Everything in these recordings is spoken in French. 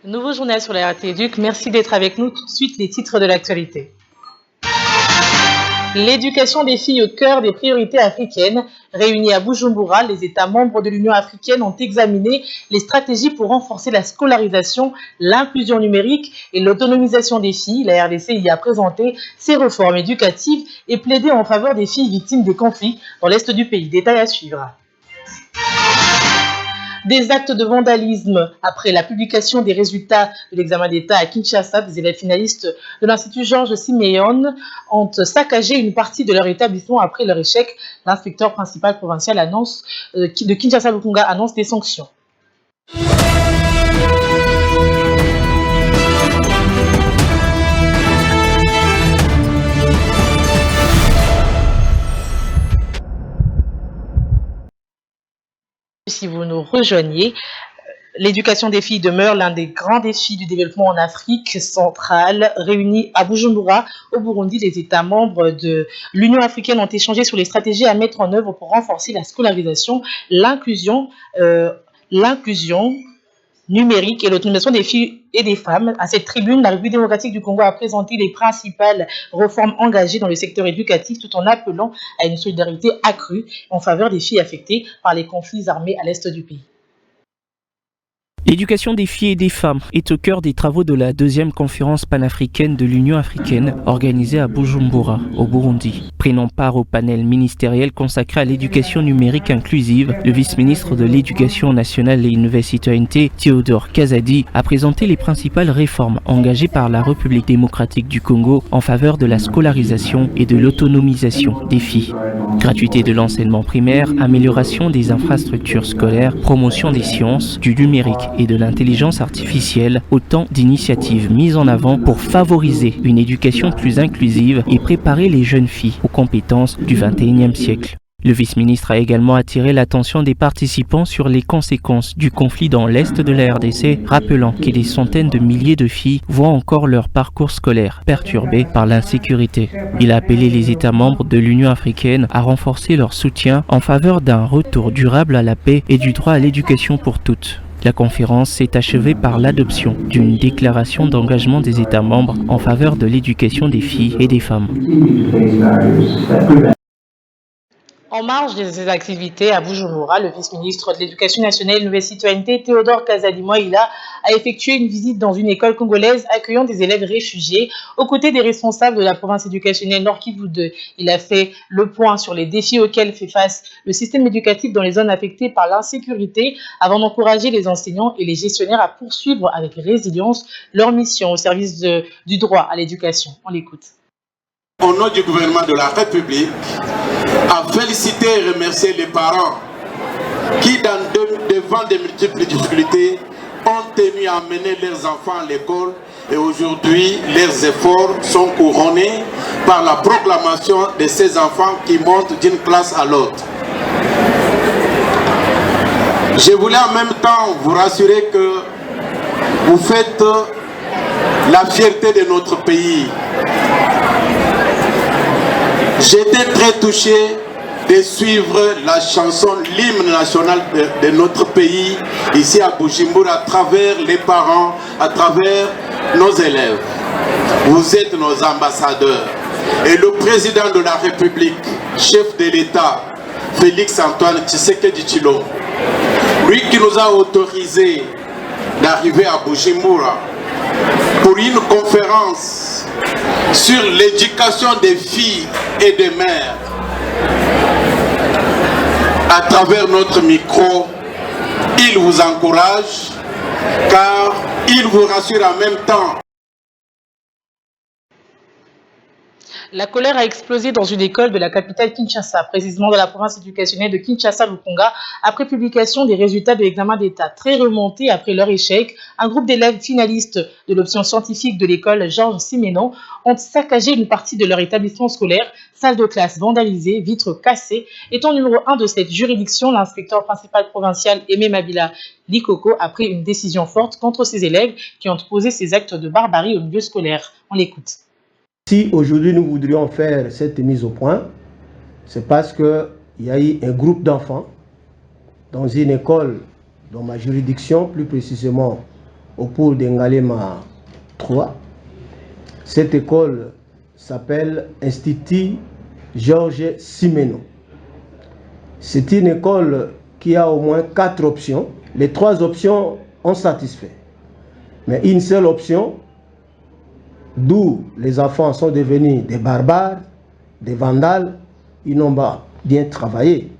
Nouveau journal sur la RT Éduc. Merci d'être avec nous. Tout de suite, les titres de l'actualité. L'éducation des filles au cœur des priorités africaines. Réunis à Bujumbura, les États membres de l'Union africaine ont examiné les stratégies pour renforcer la scolarisation, l'inclusion numérique et l'autonomisation des filles. La RDC y a présenté ses réformes éducatives et plaidé en faveur des filles victimes des conflits dans l'est du pays. Détail à suivre. Des actes de vandalisme après la publication des résultats de l'examen d'État à Kinshasa. Des élèves finalistes de l'Institut Georges Siméon ont saccagé une partie de leur établissement après leur échec. L'inspecteur principal provincial de Kinshasa-Lukunga annonce des sanctions. Si vous nous rejoignez, l'éducation des filles demeure l'un des grands défis du développement en Afrique centrale. Réunis à Bujumbura, au Burundi, les États membres de l'Union africaine ont échangé sur les stratégies à mettre en œuvre pour renforcer la scolarisation, l'inclusion numérique et l'autonomisation des filles et des femmes. À cette tribune, la République démocratique du Congo a présenté les principales réformes engagées dans le secteur éducatif tout en appelant à une solidarité accrue en faveur des filles affectées par les conflits armés à l'est du pays. L'éducation des filles et des femmes est au cœur des travaux de la deuxième conférence panafricaine de l'Union africaine organisée à Bujumbura, au Burundi. Prenant part au panel ministériel consacré à l'éducation numérique inclusive, le vice-ministre de l'Éducation nationale et Université Théodore Kazadi a présenté les principales réformes engagées par la République démocratique du Congo en faveur de la scolarisation et de l'autonomisation des filles. Gratuité de l'enseignement primaire, amélioration des infrastructures scolaires, promotion des sciences, du numérique et de l'intelligence artificielle, autant d'initiatives mises en avant pour favoriser une éducation plus inclusive et préparer les jeunes filles aux compétences du XXIe siècle. Le vice-ministre a également attiré l'attention des participants sur les conséquences du conflit dans l'est de la RDC, rappelant que des centaines de milliers de filles voient encore leur parcours scolaire perturbé par l'insécurité. Il a appelé les États membres de l'Union africaine à renforcer leur soutien en faveur d'un retour durable à la paix et du droit à l'éducation pour toutes. La conférence s'est achevée par l'adoption d'une déclaration d'engagement des États membres en faveur de l'éducation des filles et des femmes. En marge de ces activités à Bujumbura, le vice-ministre de l'Éducation nationale et de la citoyenneté, Théodore Kazadi Moïla, a effectué une visite dans une école congolaise accueillant des élèves réfugiés. Aux côtés des responsables de la province éducationnelle Nord Kivu 2, il a fait le point sur les défis auxquels fait face le système éducatif dans les zones affectées par l'insécurité, avant d'encourager les enseignants et les gestionnaires à poursuivre avec résilience leur mission au service du droit à l'éducation. On l'écoute. Au nom du gouvernement de la République, à féliciter et remercier les parents qui, devant de multiples difficultés, ont tenu à mener leurs enfants à l'école et aujourd'hui, leurs efforts sont couronnés par la proclamation de ces enfants qui montent d'une classe à l'autre. Je voulais en même temps vous rassurer que vous faites la fierté de notre pays. J'étais très touché de suivre la chanson, l'hymne national de notre pays, ici à Bujumbura, à travers les parents, à travers nos élèves. Vous êtes nos ambassadeurs. Et le président de la République, chef de l'État, Félix Antoine Tshisekedi Tshilombo, lui qui nous a autorisé d'arriver à Bujumbura pour une conférence sur l'éducation des filles et des mères. À travers notre micro, il vous encourage car il vous rassure en même temps. La colère a explosé dans une école de la capitale Kinshasa, précisément dans la province éducationnelle de Kinshasa-Lukunga, après publication des résultats de l'examen d'État. Très remontés après leur échec, un groupe d'élèves finalistes de l'option scientifique de l'école Georges Siméon ont saccagé une partie de leur établissement scolaire, salle de classe vandalisée, vitres cassées. Étant numéro 1 de cette juridiction, l'inspecteur principal provincial Aimé Mabila Likoko a pris une décision forte contre ces élèves qui ont posé ces actes de barbarie au milieu scolaire. On l'écoute. Si aujourd'hui nous voudrions faire cette mise au point, c'est parce qu'il y a eu un groupe d'enfants dans une école dans ma juridiction, plus précisément au pôle d'Engalema 3. Cette école s'appelle Institut Georges Simenon. C'est une école qui a au moins 4 options. Les 3 options ont satisfait. Mais une seule option, d'où les enfants sont devenus des barbares, des vandales, ils n'ont pas bien travaillé.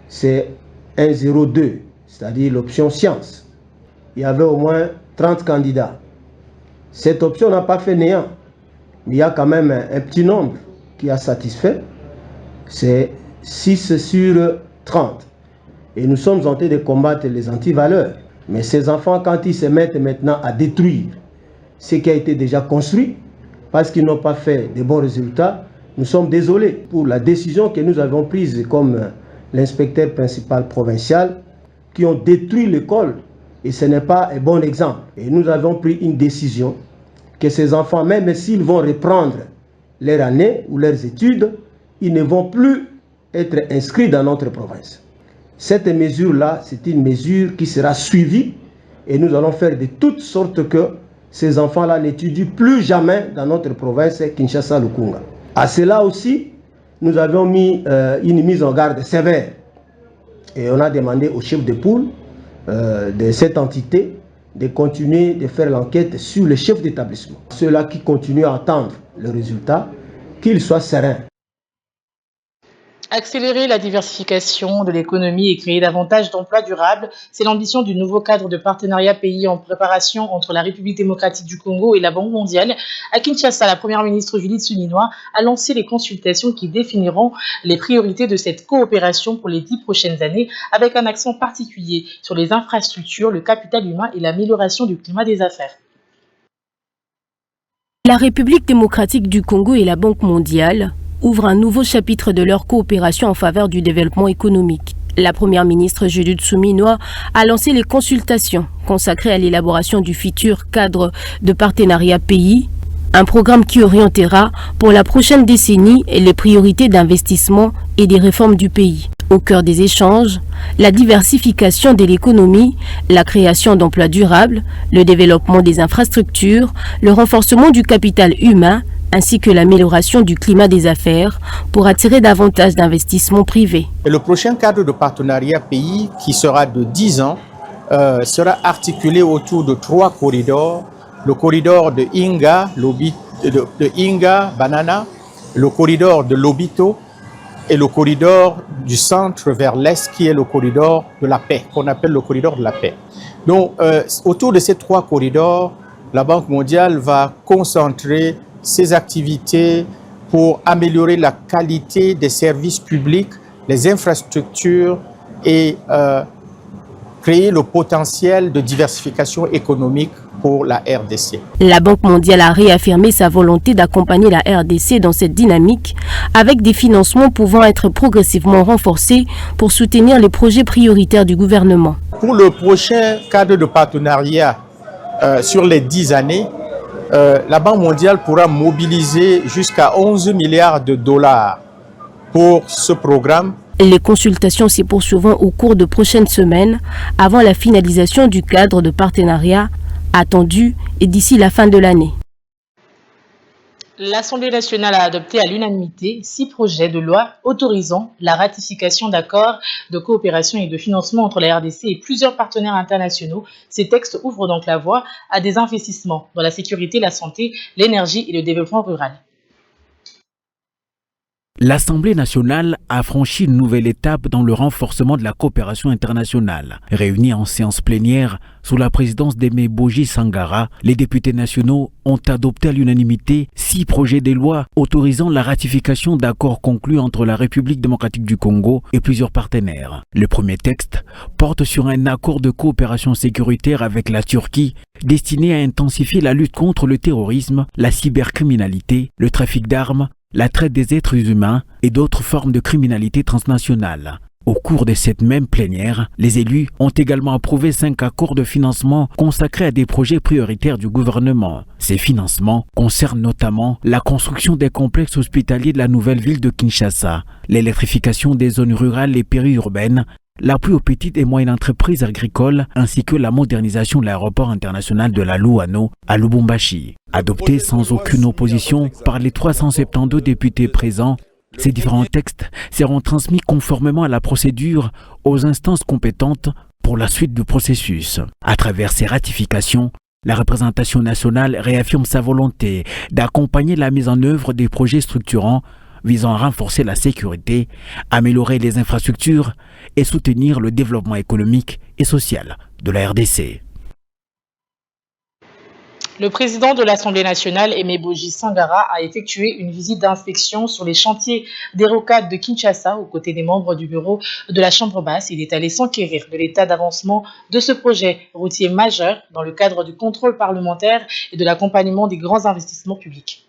C'est 102, c'est-à-dire l'option sciences. Il y avait au moins 30 candidats. Cette option n'a pas fait néant. Mais il y a quand même un petit nombre qui a satisfait. C'est 6 sur 30. Et nous sommes en train de combattre les antivaleurs. Mais ces enfants, quand ils se mettent maintenant à détruire ce qui a été déjà construit, parce qu'ils n'ont pas fait de bons résultats, nous sommes désolés pour la décision que nous avons prise comme l'inspecteur principal provincial, qui ont détruit l'école. Et ce n'est pas un bon exemple. Et nous avons pris une décision que ces enfants, même s'ils vont reprendre leur année ou leurs études, ils ne vont plus être inscrits dans notre province. Cette mesure-là, c'est une mesure qui sera suivie et nous allons faire de toutes sortes que ces enfants-là n'étudient plus jamais dans notre province Kinshasa-Lukunga. À cela aussi, nous avons mis une mise en garde sévère et on a demandé au chef de poule de cette entité de continuer de faire l'enquête sur les chefs d'établissement. Ceux-là qui continuent à attendre le résultat, qu'ils soient sereins. Accélérer la diversification de l'économie et créer davantage d'emplois durables, c'est l'ambition du nouveau cadre de partenariat pays en préparation entre la République démocratique du Congo et la Banque mondiale. À Kinshasa, la première ministre Judith Suminwa a lancé les consultations qui définiront les priorités de cette coopération pour les 10 prochaines années, avec un accent particulier sur les infrastructures, le capital humain et l'amélioration du climat des affaires. La République démocratique du Congo et la Banque mondiale ouvrent un nouveau chapitre de leur coopération en faveur du développement économique. La première ministre Judith Suminwa a lancé les consultations consacrées à l'élaboration du futur cadre de partenariat pays, un programme qui orientera pour la prochaine décennie les priorités d'investissement et des réformes du pays. Au cœur des échanges, la diversification de l'économie, la création d'emplois durables, le développement des infrastructures, le renforcement du capital humain, ainsi que l'amélioration du climat des affaires pour attirer davantage d'investissements privés. Et le prochain cadre de partenariat pays, qui sera de 10 ans, sera articulé autour de 3 corridors. Le corridor de Inga, Banana, le corridor de Lobito et le corridor du centre vers l'est qui est le corridor de la paix, qu'on appelle le corridor de la paix. Donc, autour de ces 3 corridors, la Banque mondiale va concentrer ses activités pour améliorer la qualité des services publics, les infrastructures et créer le potentiel de diversification économique pour la RDC. La Banque mondiale a réaffirmé sa volonté d'accompagner la RDC dans cette dynamique avec des financements pouvant être progressivement renforcés pour soutenir les projets prioritaires du gouvernement. Pour le prochain cadre de partenariat sur les 10 années, la Banque mondiale pourra mobiliser jusqu'à 11 milliards de dollars pour ce programme. Les consultations s'y poursuivront au cours de prochaines semaines avant la finalisation du cadre de partenariat attendu d'ici la fin de l'année. L'Assemblée nationale a adopté à l'unanimité 6 projets de loi autorisant la ratification d'accords de coopération et de financement entre la RDC et plusieurs partenaires internationaux. Ces textes ouvrent donc la voie à des investissements dans la sécurité, la santé, l'énergie et le développement rural. L'Assemblée nationale a franchi une nouvelle étape dans le renforcement de la coopération internationale. Réunis en séance plénière sous la présidence d'Aimé Boji Sangara, les députés nationaux ont adopté à l'unanimité 6 projets de loi autorisant la ratification d'accords conclus entre la République démocratique du Congo et plusieurs partenaires. Le premier texte porte sur un accord de coopération sécuritaire avec la Turquie destiné à intensifier la lutte contre le terrorisme, la cybercriminalité, le trafic d'armes, la traite des êtres humains et d'autres formes de criminalité transnationale. Au cours de cette même plénière, les élus ont également approuvé 5 accords de financement consacrés à des projets prioritaires du gouvernement. Ces financements concernent notamment la construction des complexes hospitaliers de la nouvelle ville de Kinshasa, l'électrification des zones rurales et périurbaines, l'appui aux petites et moyennes entreprises agricoles ainsi que la modernisation de l'aéroport international de la Louano à Lubumbashi. Adopté sans aucune opposition par les 372 députés présents, ces différents textes seront transmis conformément à la procédure aux instances compétentes pour la suite du processus. À travers ces ratifications, la représentation nationale réaffirme sa volonté d'accompagner la mise en œuvre des projets structurants visant à renforcer la sécurité, améliorer les infrastructures et soutenir le développement économique et social de la RDC. Le président de l'Assemblée nationale, Aimé Boji Sangara, a effectué une visite d'inspection sur les chantiers des rocades de Kinshasa aux côtés des membres du bureau de la Chambre basse. Il est allé s'enquérir de l'état d'avancement de ce projet routier majeur dans le cadre du contrôle parlementaire et de l'accompagnement des grands investissements publics.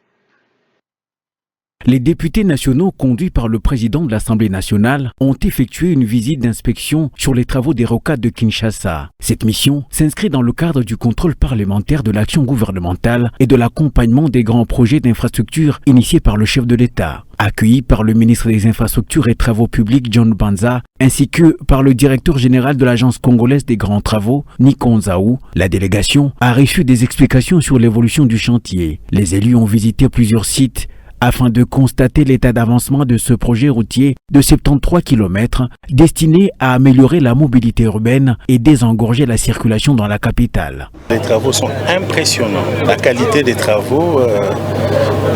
Les députés nationaux conduits par le président de l'Assemblée nationale ont effectué une visite d'inspection sur les travaux des rocades de Kinshasa. Cette mission s'inscrit dans le cadre du contrôle parlementaire de l'action gouvernementale et de l'accompagnement des grands projets d'infrastructure initiés par le chef de l'État. Accueilli par le ministre des Infrastructures et Travaux publics John Banza, ainsi que par le directeur général de l'Agence congolaise des grands travaux, Nikon Zaou, la délégation a reçu des explications sur l'évolution du chantier. Les élus ont visité plusieurs sites afin de constater l'état d'avancement de ce projet routier de 73 km destiné à améliorer la mobilité urbaine et désengorger la circulation dans la capitale. Les travaux sont impressionnants. La qualité des travaux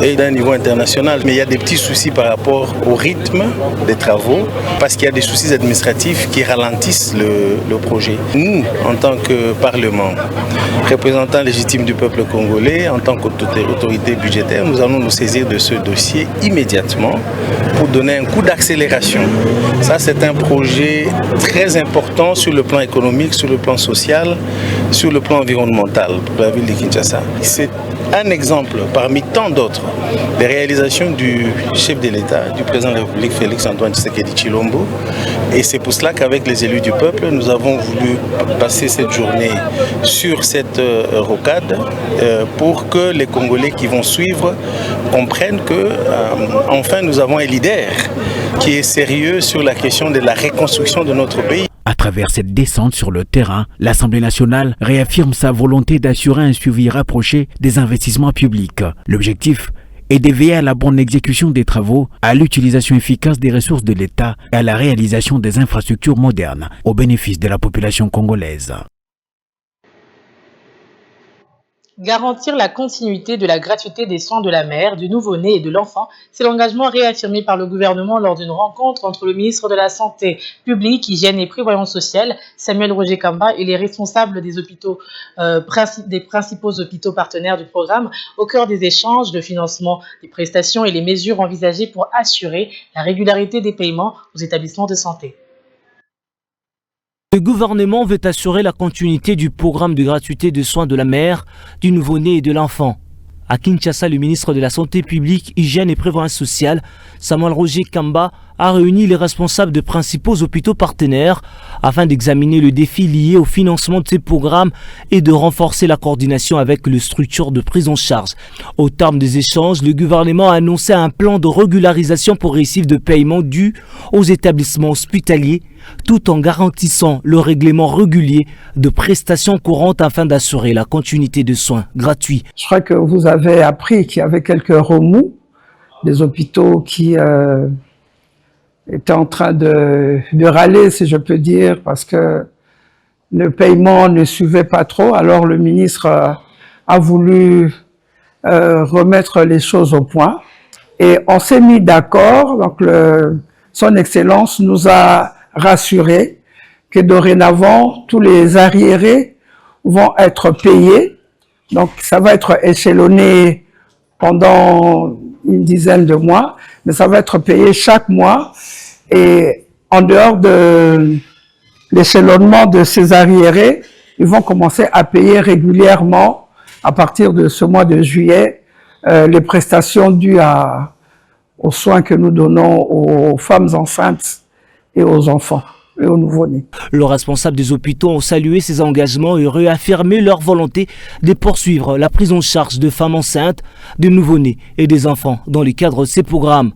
est d'un niveau international, mais il y a des petits soucis par rapport au rythme des travaux parce qu'il y a des soucis administratifs qui ralentissent le projet. Nous, en tant que Parlement, représentants légitimes du peuple congolais, en tant qu'autorité budgétaire, nous allons nous saisir de ce dossier immédiatement pour donner un coup d'accélération. Ça, c'est un projet très important sur le plan économique, sur le plan social, sur le plan environnemental pour la ville de Kinshasa. C'est un exemple parmi tant d'autres des réalisations du chef de l'État, du président de la République Félix-Antoine Tshisekedi Tshilombo. Et c'est pour cela qu'avec les élus du peuple, nous avons voulu passer cette journée sur cette rocade pour que les Congolais qui vont suivre comprennent que enfin nous avons un leader qui est sérieux sur la question de la reconstruction de notre pays. À travers cette descente sur le terrain, l'Assemblée nationale réaffirme sa volonté d'assurer un suivi rapproché des investissements publics. L'objectif est de veiller à la bonne exécution des travaux, à l'utilisation efficace des ressources de l'État et à la réalisation des infrastructures modernes au bénéfice de la population congolaise. Garantir la continuité de la gratuité des soins de la mère, du nouveau-né et de l'enfant, c'est l'engagement réaffirmé par le gouvernement lors d'une rencontre entre le ministre de la Santé publique, Hygiène et Prévoyance sociale, Samuel Roger Kamba, et les responsables des hôpitaux, des principaux hôpitaux partenaires du programme, au cœur des échanges de financement des prestations et les mesures envisagées pour assurer la régularité des paiements aux établissements de santé. Le gouvernement veut assurer la continuité du programme de gratuité de soins de la mère, du nouveau-né et de l'enfant. À Kinshasa, le ministre de la Santé publique, Hygiène et Prévoyance sociale, Samuel Roger Kamba, a réuni les responsables de principaux hôpitaux partenaires afin d'examiner le défi lié au financement de ces programmes et de renforcer la coordination avec les structures de prise en charge. Au terme des échanges, le gouvernement a annoncé un plan de régularisation progressive de paiement dû aux établissements hospitaliers, tout en garantissant le règlement régulier de prestations courantes afin d'assurer la continuité de soins gratuits. Je crois que vous avez appris qu'il y avait quelques remous des hôpitaux qui étaient en train de râler, si je peux dire, parce que le paiement ne suivait pas trop. Alors le ministre a voulu remettre les choses au point et on s'est mis d'accord. Donc son Excellence nous a rassuré que dorénavant tous les arriérés vont être payés. Donc ça va être échelonné pendant une dizaine de mois, mais ça va être payé chaque mois. Et en dehors de l'échelonnement de ces arriérés, ils vont commencer à payer régulièrement à partir de ce mois de juillet les prestations dues aux soins que nous donnons aux femmes enceintes et aux enfants et aux nouveau-nés. Les responsables des hôpitaux ont salué ces engagements et réaffirmé leur volonté de poursuivre la prise en charge de femmes enceintes, de nouveau-nés et des enfants dans le cadre de ces programmes.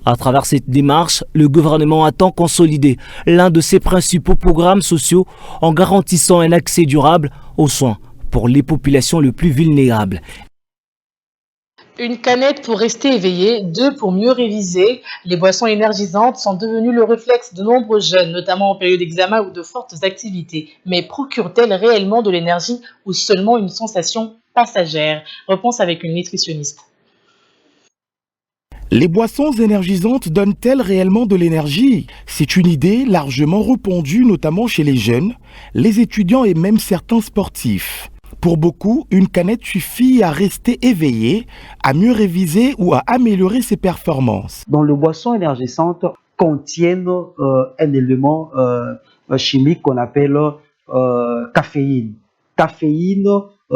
À travers cette démarche, le gouvernement attend consolider l'un de ses principaux programmes sociaux en garantissant un accès durable aux soins pour les populations les plus vulnérables. Une canette pour rester éveillé, 2 pour mieux réviser. Les boissons énergisantes sont devenues le réflexe de nombreux jeunes, notamment en période d'examen ou de fortes activités. Mais procurent-elles réellement de l'énergie ou seulement une sensation passagère? Réponse avec une nutritionniste. Les boissons énergisantes donnent-elles réellement de l'énergie? C'est une idée largement répandue, notamment chez les jeunes, les étudiants et même certains sportifs. Pour beaucoup, une canette suffit à rester éveillé, à mieux réviser ou à améliorer ses performances. Donc, les boissons énergisantes contiennent un élément chimique qu'on appelle caféine. Caféine,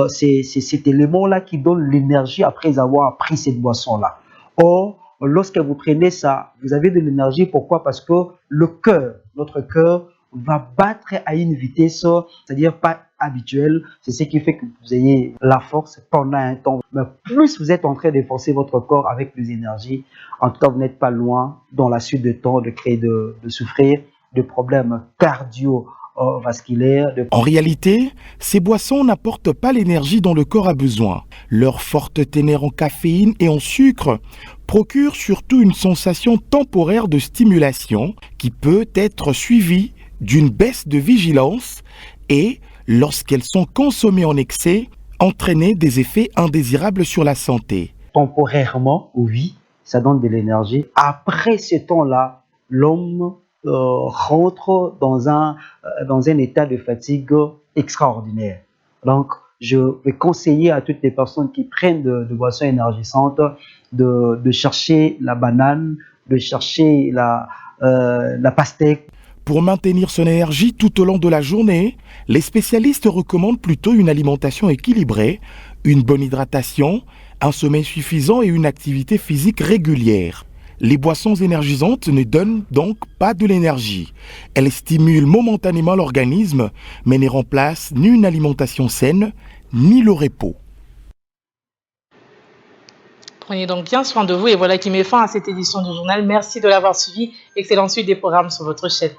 c'est cet élément-là qui donne l'énergie après avoir pris cette boisson-là. Or, lorsque vous prenez ça, vous avez de l'énergie. Pourquoi? Parce que le cœur, notre cœur, va battre à une vitesse, c'est-à-dire pas habituelle. C'est ce qui fait que vous ayez la force pendant un temps. Mais plus vous êtes en train de forcer votre corps avec plus d'énergie, en tout cas, vous n'êtes pas loin, dans la suite de temps, de créer, de souffrir de problèmes cardiovasculaires. En réalité, ces boissons n'apportent pas l'énergie dont le corps a besoin. Leur forte teneur en caféine et en sucre procure surtout une sensation temporaire de stimulation qui peut être suivie d'une baisse de vigilance et, lorsqu'elles sont consommées en excès, entraîner des effets indésirables sur la santé. Temporairement, oui, ça donne de l'énergie. Après ce temps-là, l'homme rentre dans un état de fatigue extraordinaire. Donc, je vais conseiller à toutes les personnes qui prennent de boissons énergisantes de chercher la banane, de chercher la pastèque. Pour maintenir son énergie tout au long de la journée, les spécialistes recommandent plutôt une alimentation équilibrée, une bonne hydratation, un sommeil suffisant et une activité physique régulière. Les boissons énergisantes ne donnent donc pas de l'énergie. Elles stimulent momentanément l'organisme, mais ne remplacent ni une alimentation saine, ni le repos. Prenez donc bien soin de vous et voilà qui met fin à cette édition du journal. Merci de l'avoir suivi. Excellente suite des programmes sur votre chaîne.